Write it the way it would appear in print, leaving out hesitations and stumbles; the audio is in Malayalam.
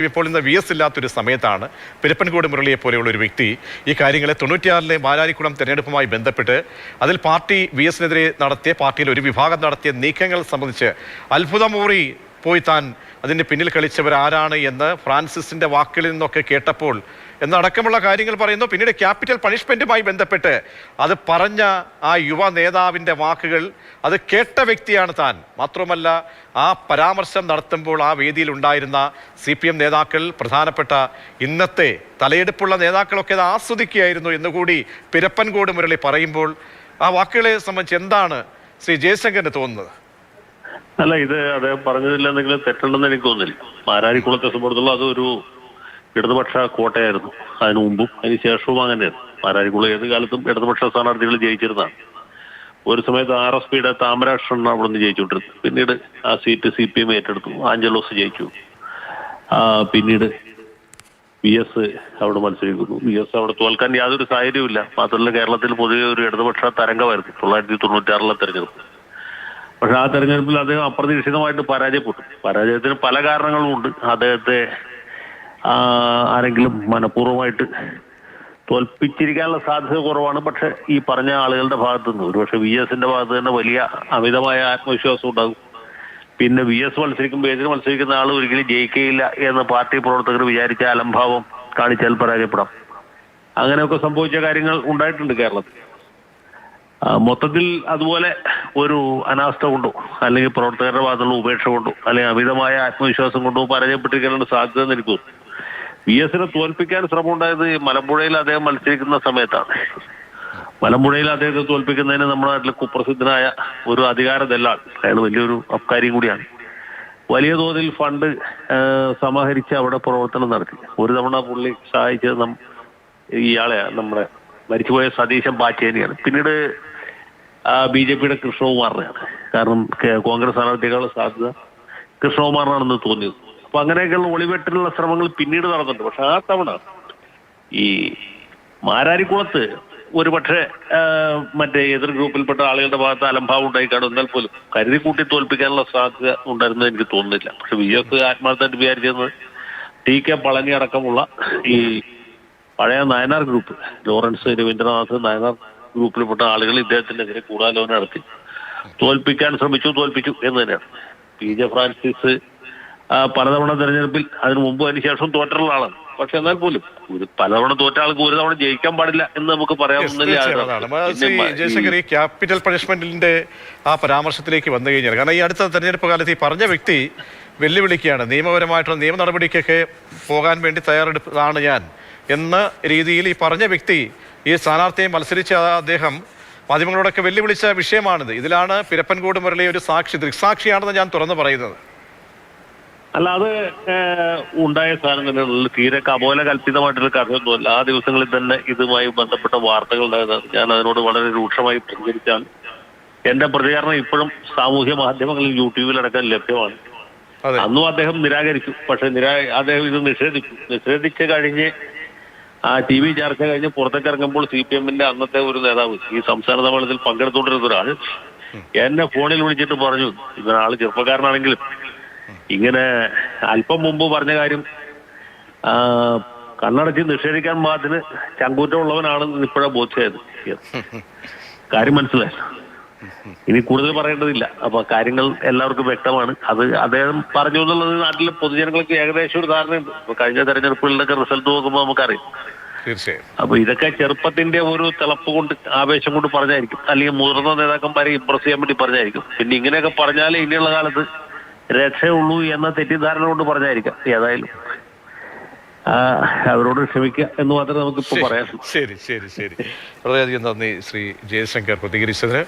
ഇപ്പോൾ ഇന്ന് VS ഇല്ലാത്തൊരു സമയത്താണ് പെരുപ്പൻകോട് മുരളിയെ പോലെയുള്ള ഒരു വ്യക്തി ഈ കാര്യങ്ങളെ 96-ലെ മാരാരിക്കുളം തെരഞ്ഞെടുപ്പുമായി ബന്ധപ്പെട്ട് അതിൽ പാർട്ടി VSനെതിരെ നടത്തിയ പാർട്ടിയിൽ ഒരു വിഭാഗം നടത്തിയ നീക്കങ്ങൾ സംബന്ധിച്ച് അത്ഭുതമൂറി പോയി താൻ അതിൻ്റെ പിന്നിൽ കളിച്ചവരാരാണ് എന്ന് ഫ്രാൻസിസിൻ്റെ വാക്കുകളിൽ നിന്നൊക്കെ കേട്ടപ്പോൾ എന്നടക്കമുള്ള കാര്യങ്ങൾ പറയുന്നു. പിന്നീട് ക്യാപിറ്റൽ പണിഷ്മെൻറ്റുമായി ബന്ധപ്പെട്ട് അത് പറഞ്ഞ ആ യുവ നേതാവിൻ്റെ വാക്കുകൾ അത് കേട്ട വ്യക്തിയാണ് താൻ. മാത്രമല്ല ആ പരാമർശം നടത്തുമ്പോൾ ആ വേദിയിൽ ഉണ്ടായിരുന്ന CPM നേതാക്കൾ, പ്രധാനപ്പെട്ട ഇന്നത്തെ തലയെടുപ്പുള്ള നേതാക്കളൊക്കെ അത് ആസ്വദിക്കുകയായിരുന്നു എന്നുകൂടി പെരുപ്പൻകോട് മുരളി പറയുമ്പോൾ ആ വാക്കുകളെ സംബന്ധിച്ച് എന്താണ് ശ്രീ ജയശങ്കറിന് തോന്നുന്നത്? അല്ല, ഇത് അദ്ദേഹം പറഞ്ഞതിൽ എന്തെങ്കിലും തെറ്റുണ്ടെന്ന് എനിക്ക് തോന്നുന്നില്ല. മാരാരിക്കുളത്തെ സംബന്ധിച്ചുള്ള അതൊരു ഇടതുപക്ഷ കോട്ടയായിരുന്നു. അതിനു മുമ്പും അതിന് ശേഷവും അങ്ങനെയായിരുന്നു. മാരാരിക്കുളം ഏത് കാലത്തും ഇടതുപക്ഷ സ്ഥാനാർത്ഥികൾ ജയിച്ചിരുന്നതാണ്. ഒരു സമയത്ത് RSPയുടെ താമരാഷ്ട്രൻ അവിടെ നിന്ന് ജയിച്ചുകൊണ്ടിരുന്നു. പിന്നീട് ആ സീറ്റ് CPM ഏറ്റെടുത്തു. ആഞ്ചലോസ് ജയിച്ചു. പിന്നീട് VS അവിടെ മത്സരിക്കുന്നു. VS അവിടെ തോൽക്കാൻ യാതൊരു സാഹചര്യവുമില്ല. മാത്രമല്ല കേരളത്തിൽ പൊതുവെ ഒരു ഇടതുപക്ഷ തരംഗമായിരുന്നു 1996-ലെ തെരഞ്ഞെടുപ്പ്. പക്ഷെ ആ തെരഞ്ഞെടുപ്പിൽ അദ്ദേഹം അപ്രതീക്ഷിതമായിട്ട് പരാജയപ്പെട്ടു. പരാജയത്തിന് പല കാരണങ്ങളും ഉണ്ട്. അദ്ദേഹത്തെ ആരെങ്കിലും മനഃപൂർവ്വമായിട്ട് തോൽപ്പിച്ചിരിക്കാനുള്ള സാധ്യത കുറവാണ്. പക്ഷെ ഈ പറഞ്ഞ ആളുകളുടെ ഭാഗത്തു നിന്ന് ഒരുപക്ഷെ VSന്റെ ഭാഗത്ത് തന്നെ വലിയ അമിതമായ ആത്മവിശ്വാസം ഉണ്ടാകും. പിന്നെ VS മത്സരിക്കുമ്പോൾ എതിര് മത്സരിക്കുന്ന ആൾ ഒരിക്കലും ജയിക്കുകയില്ല എന്ന് പാർട്ടി പ്രവർത്തകർ വിചാരിച്ച അലംഭാവം കാണിച്ചാൽ പരാജയപ്പെടാം. അങ്ങനെയൊക്കെ സംഭവിച്ച കാര്യങ്ങൾ ഉണ്ടായിട്ടുണ്ട് കേരളത്തിൽ. മൊത്തത്തിൽ അതുപോലെ ഒരു അനാസ്ഥ കൊണ്ടോ അല്ലെങ്കിൽ പ്രവർത്തകരുടെ ഭാഗത്തുള്ള ഉപേക്ഷ കൊണ്ടോ അല്ലെങ്കിൽ അമിതമായ ആത്മവിശ്വാസം കൊണ്ടോ പരാജയപ്പെട്ടിരിക്കാനുള്ള സാധ്യത എന്ന് എനിക്ക് തോന്നുന്നു. VSനെ തോൽപ്പിക്കാൻ ശ്രമം ഉണ്ടായത് മലമ്പുഴയിൽ അദ്ദേഹം മത്സരിക്കുന്ന സമയത്താണ്. മലമ്പുഴയിൽ അദ്ദേഹത്തെ തോൽപ്പിക്കുന്നതിന് നമ്മുടെ നാട്ടിൽ കുപ്രസിദ്ധനായ ഒരു അധികാര ദല്ലാൾ, അയാൾ വലിയൊരു അബ്കാരിയും കൂടിയാണ്, വലിയ തോതിൽ ഫണ്ട് സമാഹരിച്ച് അവിടെ പ്രവർത്തനം നടത്തി. ഒരു തവണ പുള്ളി സഹായിച്ചത് ഇയാളെ നമ്മുടെ മരിച്ചുപോയ സതീശൻ പാച്ചേനിയാണ്. പിന്നീട് BJPയുടെ കൃഷ്ണകുമാറിനെയാണ്. കാരണം കോൺഗ്രസ് സ്ഥാനാർത്ഥികളുടെ സാധ്യത കൃഷ്ണകുമാറിനാണെന്ന് തോന്നിയത്. അപ്പൊ അങ്ങനെയൊക്കെയുള്ള ഒളിവെട്ടിനുള്ള ശ്രമങ്ങൾ പിന്നീട് നടന്നിട്ടുണ്ട്. പക്ഷെ ആ തവണ ഈ മാരാരിക്കുളത്ത് ഒരുപക്ഷെ മറ്റേ എതിർ ഗ്രൂപ്പിൽപ്പെട്ട ആളുകളുടെ ഭാഗത്ത് അലംഭാവം ഉണ്ടായി കാണും. എന്നാൽ പോലും കരുതി കൂട്ടി തോൽപ്പിക്കാനുള്ള സാധ്യത ഉണ്ടായിരുന്നത് എനിക്ക് തോന്നുന്നില്ല. പക്ഷെ VS ആത്മാർത്ഥമായിട്ട് വിചാരിച്ചിരുന്നത് TK പളനി അടക്കമുള്ള ഈ പഴയ നയനാർ ഗ്രൂപ്പ്, ലോറൻസ്, രവീന്ദ്രനാഥ്, നയനാർ ഗ്രൂപ്പിൽപ്പെട്ട ആളുകൾ ഇദ്ദേഹത്തിനെതിരെ ഗൂഢാലോചന നടത്തി തോൽപ്പിക്കാൻ തോൽപ്പിച്ചു എന്ന് തന്നെയാണ്. PJ ഫ്രാൻസിസ് പലതവണ തെരഞ്ഞെടുപ്പിൽ അതിനു മുമ്പ് അതിന് ശേഷം തോറ്റുള്ള ആളാണ്. പക്ഷെ എന്നാൽ പോലും പലതവണ തോറ്റ ആൾക്ക് ഒരു തവണ ജയിക്കാൻ പാടില്ല എന്ന് നമുക്ക് പറയാവുന്നില്ല. ഈ ക്യാപിറ്റൽ പണിഷ്മെന്റിന്റെ ആ പരാമർശത്തിലേക്ക് വന്നു കഴിഞ്ഞാൽ, കാരണം ഈ അടുത്ത തെരഞ്ഞെടുപ്പ് കാലത്ത് ഈ പറഞ്ഞ വ്യക്തി വെല്ലുവിളിക്കുകയാണ്, നിയമപരമായിട്ടുള്ള നിയമ നടപടിക്കൊക്കെ പോകാൻ വേണ്ടി തയ്യാറെടുപ്പാണ് ഞാൻ എന്ന രീതിയിൽ ഈ പറഞ്ഞ വ്യക്തി ഈ സ്ഥാനാർത്ഥിയെ മത്സരിച്ച അദ്ദേഹം മാധ്യമങ്ങളോടൊക്കെ വെല്ലുവിളിച്ച വിഷയമാണിത്. ഇതിലാണ് പെരുപ്പൻകോട് മുരളി ഒരു ദൃക്സാക്ഷിയാണെന്ന് ഞാൻ തുറന്നു പറയുന്നത്. അല്ല, അത് ഉണ്ടായ സാധനം തന്നെ തീരെ കപോല കല്പിതമായിട്ടൊരു കഥയൊന്നുമല്ല. ആ ദിവസങ്ങളിൽ തന്നെ ഇതുമായി ബന്ധപ്പെട്ട വാർത്തകൾ ഉണ്ടായതാണ്. ഞാൻ അതിനോട് വളരെ രൂക്ഷമായി പ്രതികരിച്ചാൽ എന്റെ പ്രതികരണം ഇപ്പോഴും സാമൂഹ്യ മാധ്യമങ്ങളിൽ യൂട്യൂബിലടക്കം ലഭ്യമാണ്. അന്നും അദ്ദേഹം നിരാകരിച്ചു. പക്ഷെ അദ്ദേഹം ഇത് നിഷേധിച്ച് കഴിഞ്ഞ് ആ TV ചർച്ച കഴിഞ്ഞ് പുറത്തേക്ക് ഇറങ്ങുമ്പോൾ CPMന്റെ അന്നത്തെ ഒരു നേതാവ്, ഈ സംസ്ഥാന സമ്മേളനത്തിൽ പങ്കെടുത്തുകൊണ്ടിരുന്ന ഒരാൾ എന്നെ ഫോണിൽ വിളിച്ചിട്ട് പറഞ്ഞു, ഇവനാള് ചെറുപ്പക്കാരനാണെങ്കിലും ഇങ്ങനെ അല്പം മുമ്പ് പറഞ്ഞ കാര്യം കണ്ണടച്ച് നിഷേധിക്കാൻ പാകത്തിന് ചങ്കൂറ്റമുള്ളവനാണെന്ന് ഇപ്പോഴാണ് ബോധ്യമായത്. കാര്യം മനസ്സിലായി. ഇനി കൂടുതൽ പറയേണ്ടതില്ല. അപ്പൊ കാര്യങ്ങൾ എല്ലാവർക്കും വ്യക്തമാണ്. അത് അദ്ദേഹം പറഞ്ഞു എന്നുള്ളത് നാട്ടിലെ പൊതുജനങ്ങൾക്ക് ഏകദേശം ഒരു ധാരണയുണ്ട്. അപ്പൊ കഴിഞ്ഞ തെരഞ്ഞെടുപ്പുകളിലൊക്കെ റിസൾട്ട് നോക്കുമ്പോൾ നമുക്കറിയാം. അപ്പൊ ഇതൊക്കെ ചെറുപ്പത്തിന്റെ ഒരു തിളപ്പ് കൊണ്ട്, ആവേശം കൊണ്ട് പറഞ്ഞായിരിക്കും, അല്ലെങ്കിൽ മുതിർന്ന നേതാക്കന്മാരെ ഇംപ്രസ് ചെയ്യാൻ വേണ്ടി പറഞ്ഞായിരിക്കും. പിന്നെ ഇങ്ങനെയൊക്കെ പറഞ്ഞാലേ ഇനിയുള്ള കാലത്ത് രക്ഷയുള്ളൂ എന്ന തെറ്റിദ്ധാരണ കൊണ്ട് പറഞ്ഞായിരിക്കാം. ഏതായാലും അവരോട് ക്ഷമിക്കുക എന്ന് മാത്രമേ നമുക്കിപ്പോൾ പറയാം. ശരി. വളരെയധികം നന്ദി ശ്രീ ജയശങ്കർ പ്രതികരിച്ചതിന്.